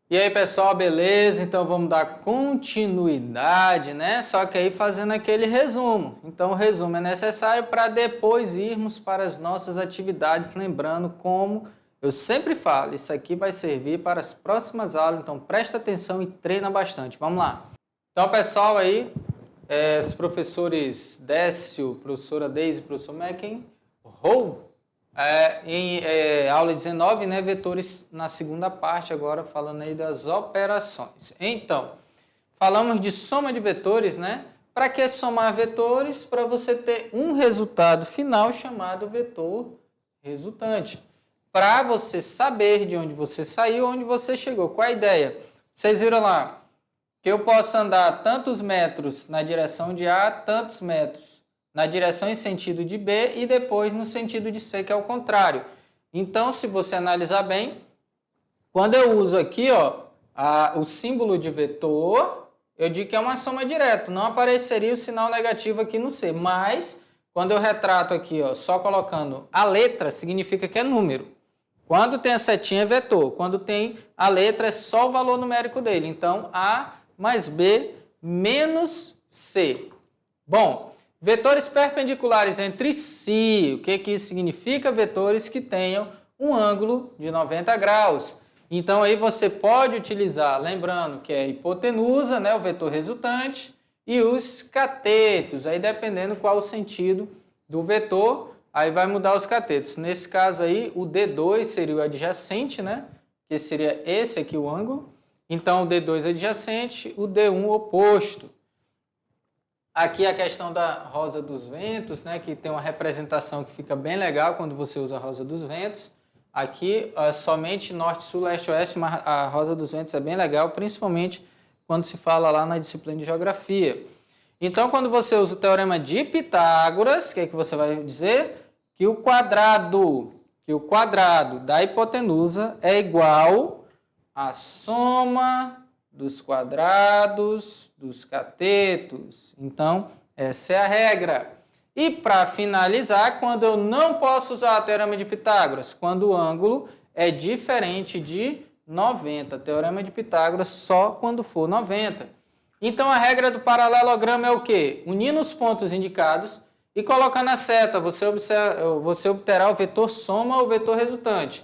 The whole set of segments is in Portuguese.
E aí, pessoal, beleza? Então vamos dar continuidade, né? Só que aí fazendo aquele resumo. Então o resumo é necessário para depois irmos para as nossas atividades, lembrando como eu sempre falo, isso aqui vai servir para as próximas aulas, então presta atenção e treina bastante. Vamos lá. Então, pessoal, aí, os professores Décio, professora Deise, professor McEnroe, em aula 19, né, vetores na segunda parte, agora falando aí das operações. Então, falamos de soma de vetores, né? Para que somar vetores? Para você ter um resultado final chamado vetor resultante. Para você saber de onde você saiu, onde você chegou. Qual a ideia? Vocês viram lá que eu posso andar tantos metros na direção de A, tantos metros na direção e sentido de B e depois no sentido de C, que é o contrário. Então, se você analisar bem, quando eu uso aqui o símbolo de vetor, eu digo que é uma soma direta, não apareceria o sinal negativo aqui no C, mas quando eu retrato aqui só colocando a letra, significa que é número. Quando tem a setinha é vetor, quando tem a letra é só o valor numérico dele. Então, A mais B menos C. Bom, vetores perpendiculares entre si, o que isso significa? Vetores que tenham um ângulo de 90 graus. Então, aí você pode utilizar, lembrando que é a hipotenusa, né, o vetor resultante, e os catetos, aí dependendo qual o sentido do vetor, aí vai mudar os catetos. Nesse caso aí, o D2 seria o adjacente, né, que seria esse aqui o ângulo. Então, o D2 adjacente, o D1 oposto. Aqui a questão da rosa dos ventos, né, que tem uma representação que fica bem legal quando você usa a rosa dos ventos. Aqui somente norte, sul, leste, oeste, mas a rosa dos ventos é bem legal, principalmente quando se fala lá na disciplina de geografia. Então, quando você usa o teorema de Pitágoras, o que é que você vai dizer? Que o quadrado da hipotenusa é igual à soma dos quadrados dos catetos. Então, essa é a regra. E para finalizar, quando eu não posso usar o teorema de Pitágoras? Quando o ângulo é diferente de 90. Teorema de Pitágoras só quando for 90. Então, a regra do paralelogramo é o quê? Unindo os pontos indicados e colocando a seta, você obterá o vetor soma ou o vetor resultante.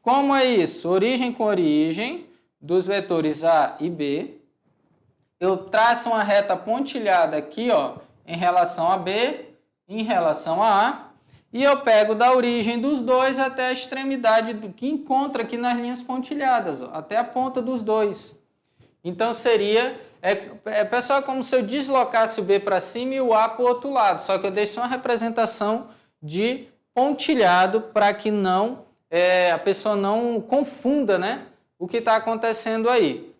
Como é isso? Origem com origem dos vetores A e B. Eu traço uma reta pontilhada aqui, em relação a B, em relação a A, e eu pego da origem dos dois até a extremidade do que encontra aqui nas linhas pontilhadas, até a ponta dos dois. Então seria, pessoal, como se eu deslocasse o B para cima e o A para o outro lado, só que eu deixo uma representação de pontilhado para que a pessoa não confunda, né, o que está acontecendo aí.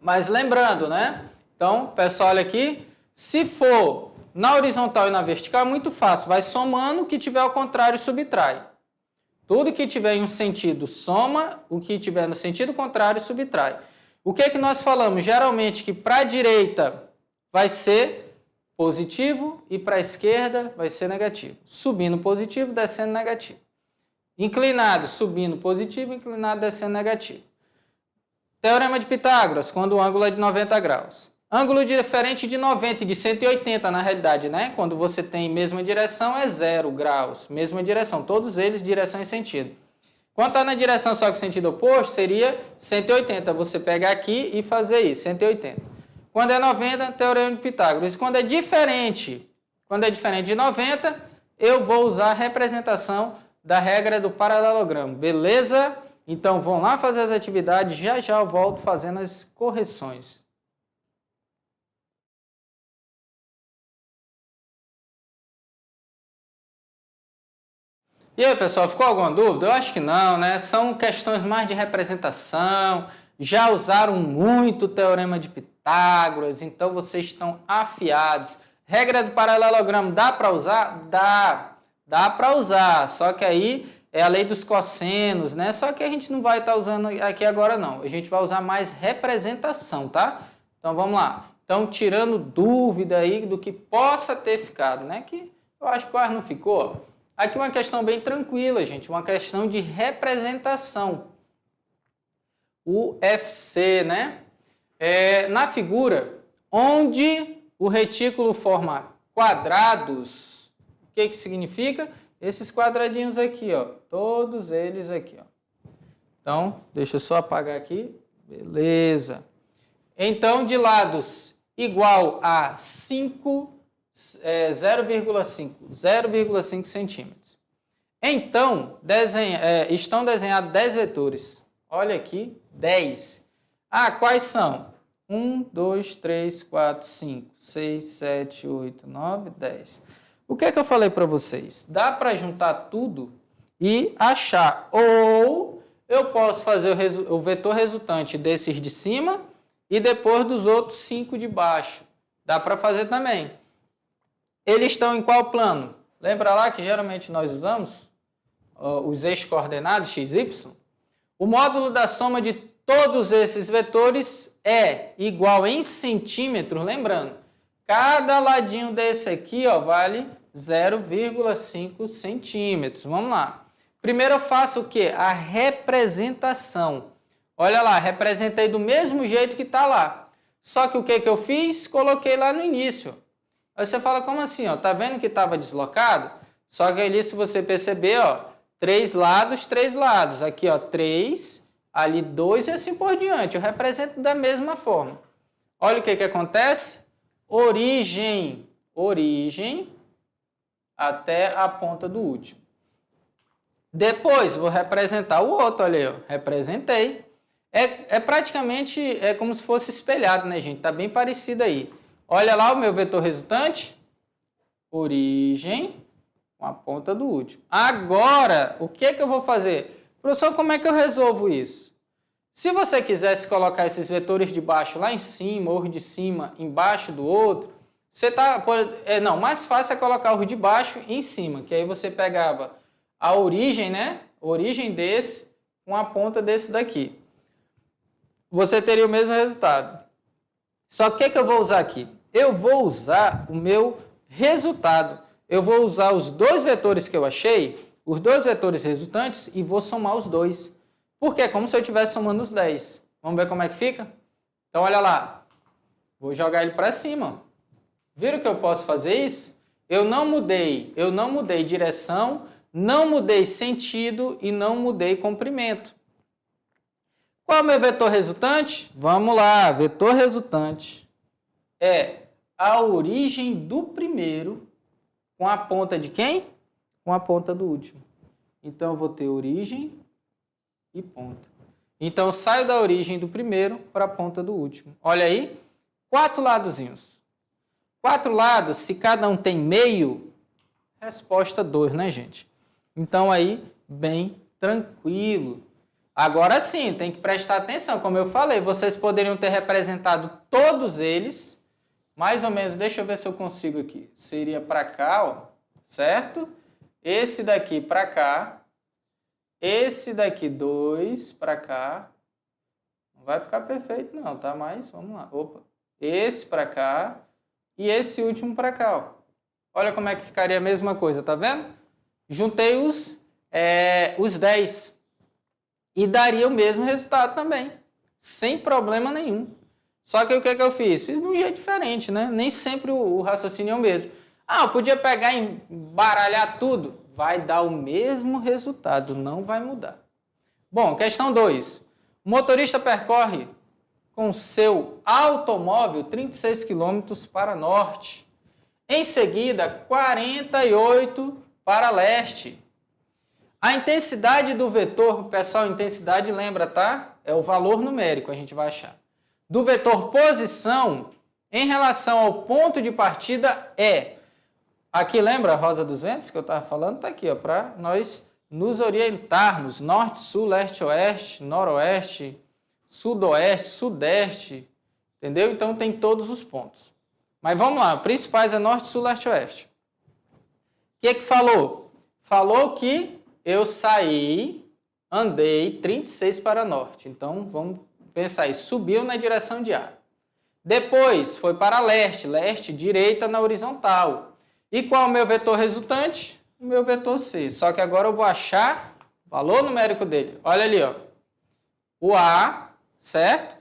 Mas lembrando, né? Então, pessoal, olha aqui. Se for na horizontal e na vertical, é muito fácil. Vai somando, o que tiver ao contrário subtrai. Tudo que tiver em um sentido soma, o que tiver no sentido contrário subtrai. O que é que nós falamos? Geralmente que para a direita vai ser positivo e para a esquerda vai ser negativo. Subindo positivo, descendo negativo. Inclinado, subindo positivo, inclinado, descendo negativo. Teorema de Pitágoras, quando o ângulo é de 90 graus. Ângulo diferente de 90 e de 180, na realidade, né? Quando você tem mesma direção, é 0 graus. Mesma direção, todos eles direção e sentido. Quando está na direção só que sentido oposto, seria 180. Você pegar aqui e fazer isso, 180. Quando é 90, Teorema de Pitágoras. Quando é diferente de 90, eu vou usar a representação da regra do paralelogramo. Beleza? Então, vão lá fazer as atividades, já eu volto fazendo as correções. E aí, pessoal, ficou alguma dúvida? Eu acho que não, né? São questões mais de representação, já usaram muito o teorema de Pitágoras, então vocês estão afiados. Regra do paralelogramo, dá para usar? Dá para usar, só que aí é a lei dos cossenos, né? Só que a gente não vai estar usando aqui agora, não. A gente vai usar mais representação, tá? Então, vamos lá. Então, tirando dúvida aí do que possa ter ficado, né? Que eu acho que quase não ficou. Aqui uma questão bem tranquila, gente. Uma questão de representação. UFC, né? Na figura, onde o retículo forma quadrados, o que significa? Esses quadradinhos aqui, ó, todos eles aqui, ó. Então, deixa eu só apagar aqui. Beleza. Então, de lados igual a 0,5 centímetros. Então, estão desenhados 10 vetores. Olha aqui, 10. Quais são? 1, 2, 3, 4, 5, 6, 7, 8, 9, 10. O que é que eu falei para vocês? Dá para juntar tudo e achar. Ou eu posso fazer o vetor resultante desses de cima e depois dos outros 5 de baixo. Dá para fazer também. Eles estão em qual plano? Lembra lá que geralmente nós usamos os eixos coordenados, x, y? O módulo da soma de todos esses vetores é igual em centímetros, lembrando, cada ladinho desse aqui, ó, vale 0,5 centímetros. Vamos lá. Primeiro eu faço o quê? A representação. Olha lá, representei do mesmo jeito que está lá. Só que o que eu fiz? Coloquei lá no início. Aí você fala, como assim? Ó? Tá vendo que estava deslocado? Só que ali, se você perceber, ó, 3 lados, 3 lados. Aqui, ó, 3, ali 2 e assim por diante. Eu represento da mesma forma. Olha o que acontece. Origem até a ponta do último. Depois, vou representar o outro, olha aí, ó. Representei. Praticamente como se fosse espelhado, né, gente? Tá bem parecido aí. Olha lá o meu vetor resultante. Origem com a ponta do último. Agora, o que eu vou fazer? Professor, como é que eu resolvo isso? Se você quisesse colocar esses vetores de baixo lá em cima, ou de cima embaixo do outro, mais fácil é colocar o de baixo em cima, que aí você pegava a origem, né? Origem desse com a ponta desse daqui. Você teria o mesmo resultado. Só que o que eu vou usar aqui? Eu vou usar o meu resultado. Eu vou usar os dois vetores que eu achei, os dois vetores resultantes, e vou somar os dois. Porque é como se eu estivesse somando os 10. Vamos ver como é que fica? Então, olha lá. Vou jogar ele para cima. Viram que eu posso fazer isso? Eu não mudei direção, não mudei sentido e não mudei comprimento. Qual é o meu vetor resultante? Vamos lá, vetor resultante é a origem do primeiro com a ponta de quem? Com a ponta do último. Então, eu vou ter origem e ponta. Então, eu saio da origem do primeiro para a ponta do último. Olha aí, 4 ladozinhos. 4 lados, se cada um tem meio, resposta 2, né, gente? Então, aí, bem tranquilo. Agora sim, tem que prestar atenção. Como eu falei, vocês poderiam ter representado todos eles, mais ou menos, deixa eu ver se eu consigo aqui. Seria para cá, ó, certo? Esse daqui para cá. Esse daqui 2 para cá. Não vai ficar perfeito não, tá? Mas vamos lá. Opa. Esse para cá e esse último para cá, ó. Olha como é que ficaria a mesma coisa, tá vendo? Juntei os 10 e daria o mesmo resultado também, sem problema nenhum. Só que o que eu fiz? Fiz de um jeito diferente, né? Nem sempre o raciocínio é o mesmo. Eu podia pegar e embaralhar tudo. Vai dar o mesmo resultado, não vai mudar. Bom, questão 2. O motorista percorre com seu automóvel 36 km para norte. Em seguida, 48 para leste. A intensidade do vetor, pessoal, intensidade lembra, tá? É o valor numérico, a gente vai achar. Do vetor posição em relação ao ponto de partida é... Aqui lembra a rosa dos ventos que eu estava falando? Está aqui, ó, para nós nos orientarmos. Norte, sul, leste, oeste, noroeste, sudoeste, sudeste. Entendeu? Então tem todos os pontos. Mas vamos lá, principais é norte, sul, leste, oeste. O que falou? Falou que eu andei 36 para norte. Então vamos pensar aí, subiu na direção de A. Depois foi para leste, direita na horizontal. E qual é o meu vetor resultante? O meu vetor C. Só que agora eu vou achar o valor numérico dele. Olha ali, ó. O A certo?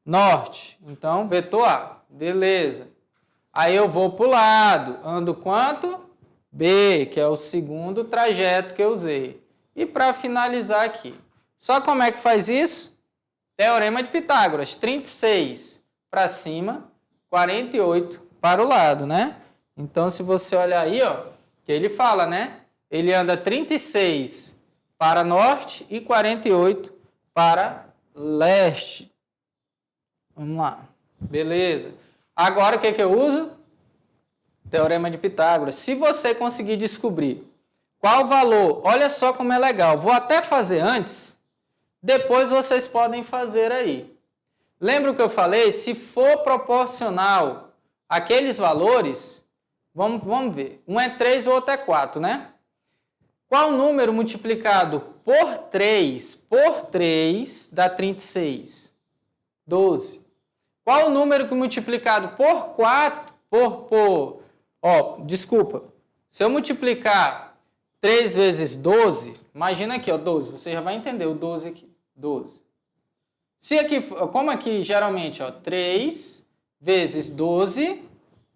Norte. Então, vetor A. Beleza. Aí eu vou para o lado. Ando quanto? B, que é o segundo trajeto que eu usei. E para finalizar aqui. Só como é que faz isso? Teorema de Pitágoras. 36 para cima, 48 para o lado, né? Então, se você olhar aí, ó, que ele fala, né? Ele anda 36 para norte e 48 para leste. Vamos lá. Beleza. Agora, o que que eu uso? Teorema de Pitágoras. Se você conseguir descobrir qual o valor, olha só como é legal. Vou até fazer antes, depois vocês podem fazer aí. Lembra o que eu falei? Se for proporcional àqueles valores, vamos ver. Um é 3, o outro é 4, né? Qual número multiplicado por 3 dá 36? 12. Qual o número que multiplicado por 4, desculpa. Se eu multiplicar 3 vezes 12, imagina aqui, ó, 12. Você já vai entender o 12 aqui. 12. Se aqui, como aqui geralmente, ó, 3 vezes 12,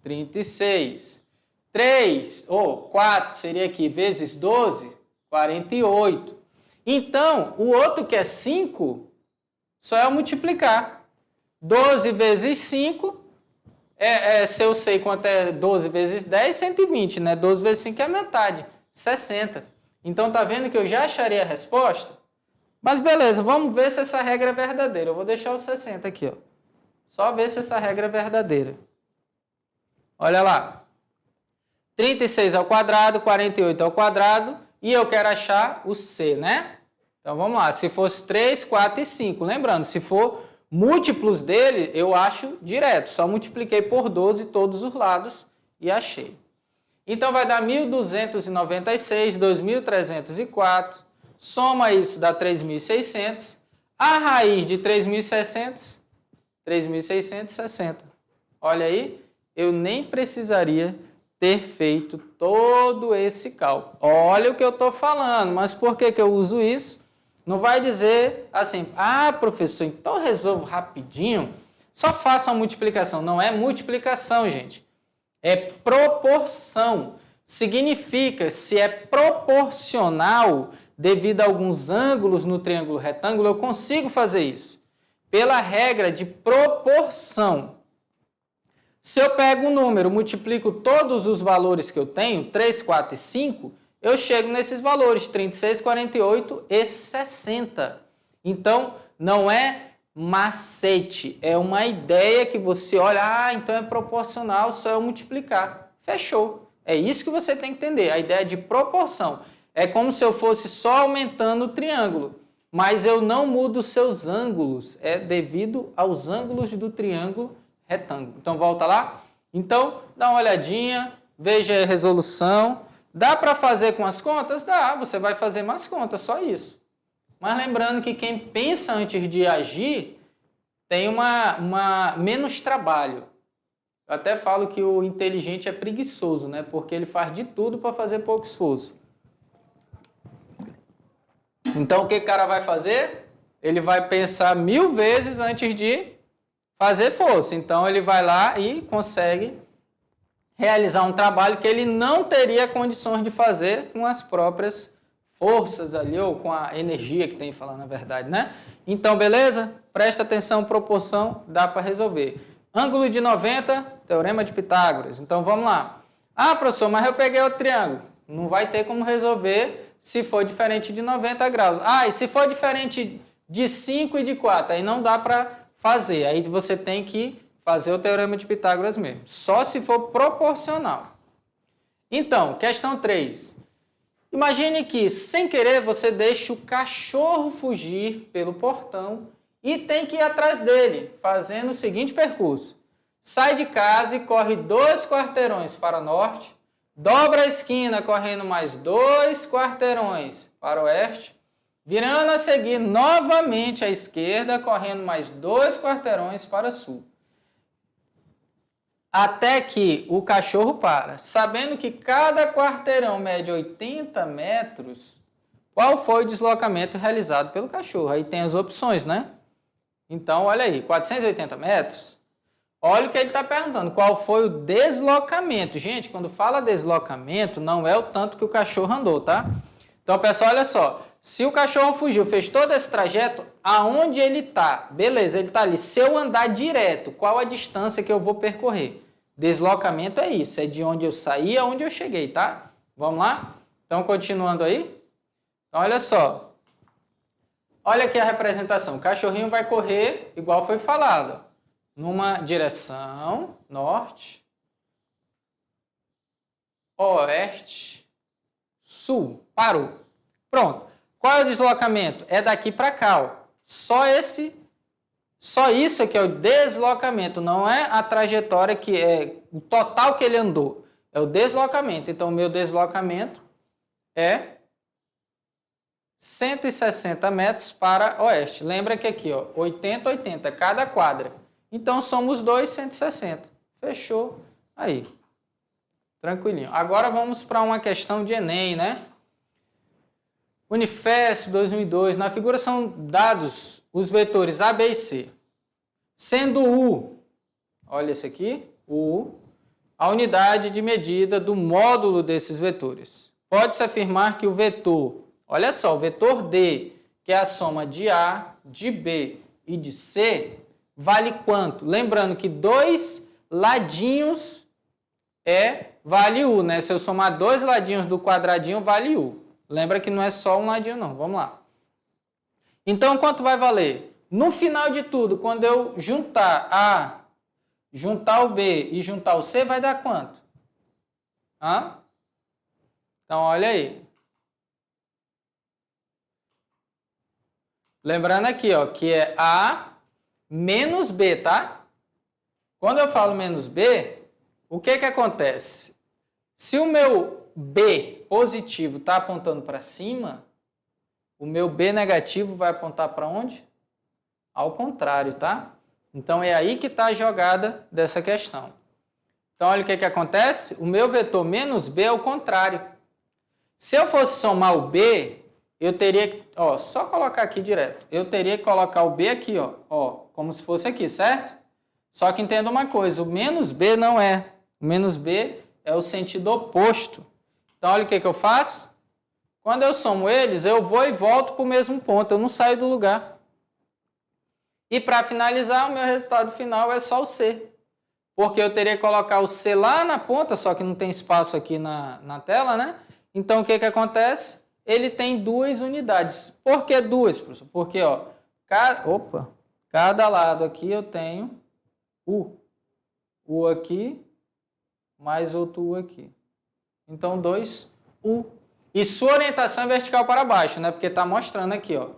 36. 3, ou 4 seria aqui, vezes 12, 48. Então, o outro que é 5, só é eu multiplicar. 12 vezes 5, se eu sei quanto é 12 vezes 10, 120, né? 12 vezes 5 é a metade, 60. Então, tá vendo que eu já acharia a resposta? Mas beleza, vamos ver se essa regra é verdadeira. Eu vou deixar o 60 aqui, ó. Só ver se essa regra é verdadeira. Olha lá. 36 ao quadrado, 48 ao quadrado, e eu quero achar o C, né? Então, vamos lá. Se fosse 3, 4 e 5. Lembrando, se for múltiplos dele, eu acho direto. Só multipliquei por 12 todos os lados e achei. Então, vai dar 1.296, 2.304. Soma isso, dá 3.600. A raiz de 3.600, 3.660. Olha aí, eu nem precisaria ter feito todo esse cálculo. Olha o que eu estou falando, mas por que eu uso isso? Não vai dizer assim, professor, então eu resolvo rapidinho, só faça a multiplicação. Não é multiplicação, gente. É proporção. Significa, se é proporcional, devido a alguns ângulos no triângulo retângulo, eu consigo fazer isso. Pela regra de proporção. Se eu pego um número, multiplico todos os valores que eu tenho, 3, 4 e 5, eu chego nesses valores, 36, 48 e 60. Então, não é macete, é uma ideia que você olha, então é proporcional, só eu multiplicar. Fechou. É isso que você tem que entender, a ideia de proporção. É como se eu fosse só aumentando o triângulo, mas eu não mudo os seus ângulos, é devido aos ângulos do triângulo retângulo. Então, volta lá. Então, dá uma olhadinha, veja a resolução. Dá para fazer com as contas? Dá, você vai fazer mais contas, só isso. Mas lembrando que quem pensa antes de agir tem menos trabalho. Eu até falo que o inteligente é preguiçoso, né? Porque ele faz de tudo para fazer pouco esforço. Então, o que o cara vai fazer? Ele vai pensar 1000 vezes antes de fazer força. Então, ele vai lá e consegue realizar um trabalho que ele não teria condições de fazer com as próprias forças ali, ou com a energia que tem que falar, na verdade, né? Então, beleza? Presta atenção, proporção, dá para resolver. Ângulo de 90, teorema de Pitágoras. Então, vamos lá. Professor, mas eu peguei o triângulo. Não vai ter como resolver se for diferente de 90 graus. E se for diferente de 5 e de 4, aí não dá para fazer. Aí você tem que fazer o teorema de Pitágoras mesmo. Só se for proporcional. Então, questão 3. Imagine que, sem querer, você deixa o cachorro fugir pelo portão e tem que ir atrás dele, fazendo o seguinte percurso. Sai de casa e corre 2 quarteirões para o norte, dobra a esquina correndo mais 2 quarteirões para o oeste, virando a seguir novamente à esquerda, correndo mais 2 quarteirões para o sul. Até que o cachorro para. Sabendo que cada quarteirão mede 80 metros, qual foi o deslocamento realizado pelo cachorro? Aí tem as opções, né? Então, olha aí, 480 metros. Olha o que ele está perguntando, qual foi o deslocamento. Gente, quando fala deslocamento, não é o tanto que o cachorro andou, tá? Então, pessoal, olha só. Se o cachorro fugiu, fez todo esse trajeto, aonde ele está? Beleza, ele está ali. Se eu andar direto, qual a distância que eu vou percorrer? Deslocamento é isso, é de onde eu saí aonde eu cheguei, tá? Vamos lá? Então, continuando aí. Então, olha só. Olha aqui a representação. O cachorrinho vai correr, igual foi falado, numa direção norte, oeste, sul. Parou. Pronto. Qual é o deslocamento? É daqui para cá, ó. Só isso aqui é o deslocamento, não é a trajetória que é o total que ele andou. É o deslocamento. Então, o meu deslocamento é 160 metros para oeste. Lembra que aqui, ó, 80, 80, cada quadra. Então, somos 2, 160. Fechou. Aí. Tranquilinho. Agora, vamos para uma questão de Enem, né? Unifesp 2002. Na figura são dados os vetores A, B e C. Sendo U, olha esse aqui, U, a unidade de medida do módulo desses vetores. Pode-se afirmar que o vetor, olha só, o vetor D, que é a soma de A, de B e de C, vale quanto? Lembrando que dois ladinhos vale U, né? Se eu somar dois ladinhos do quadradinho, vale U. Lembra que não é só um ladinho, não. Vamos lá. Então, quanto vai valer? No final de tudo, quando eu juntar A, juntar o B e juntar o C, vai dar quanto? Hã? Então, olha aí. Lembrando aqui, ó, que é A menos B, tá? Quando eu falo menos B, o que que acontece? Se o meu B positivo está apontando para cima, o meu B negativo vai apontar para onde? Ao contrário, tá? Então, é aí que está a jogada dessa questão. Então, olha o que que acontece. O meu vetor menos B é o contrário. Se eu fosse somar o B, eu teria que, ó, só colocar aqui direto. Eu teria que colocar o B aqui, ó, como se fosse aqui, certo? Só que entenda uma coisa, o menos B não é. O menos B é o sentido oposto. Então, olha o que que eu faço. Quando eu somo eles, eu vou e volto para o mesmo ponto. Eu não saio do lugar. E para finalizar, o meu resultado final é só o C. Porque eu teria que colocar o C lá na ponta, só que não tem espaço aqui na tela, né? Então, o que que acontece? Ele tem duas unidades. Por que duas, professor? Porque, ó, cada lado aqui eu tenho U. U aqui, mais outro U aqui. Então, 2U. E sua orientação é vertical para baixo, né? Porque está mostrando aqui, ó.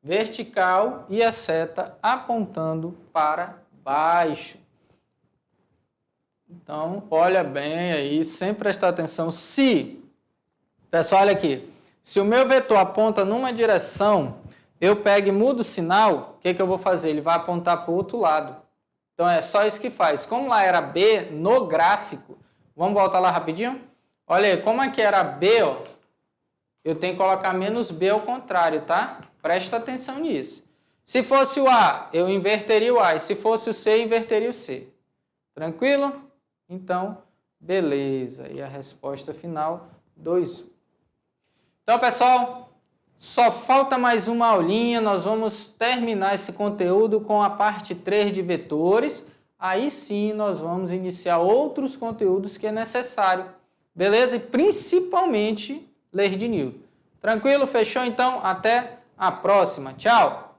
Vertical e a seta apontando para baixo. Então, olha bem aí, sempre prestar atenção. Pessoal, olha aqui. Se o meu vetor aponta numa direção, eu pego e mudo o sinal, o que que eu vou fazer? Ele vai apontar para o outro lado. Então, é só isso que faz. Como lá era B no gráfico, vamos voltar lá rapidinho? Olha aí, como aqui era B, ó, eu tenho que colocar menos B ao contrário, tá? Presta atenção nisso. Se fosse o A, eu inverteria o A. E se fosse o C, eu inverteria o C. Tranquilo? Então, beleza. E a resposta final, 2. Então, pessoal, só falta mais uma aulinha. Nós vamos terminar esse conteúdo com a parte 3 de vetores. Aí sim, nós vamos iniciar outros conteúdos que é necessário. Beleza? E principalmente ler de Newton. Tranquilo? Fechou? Então, até a próxima. Tchau!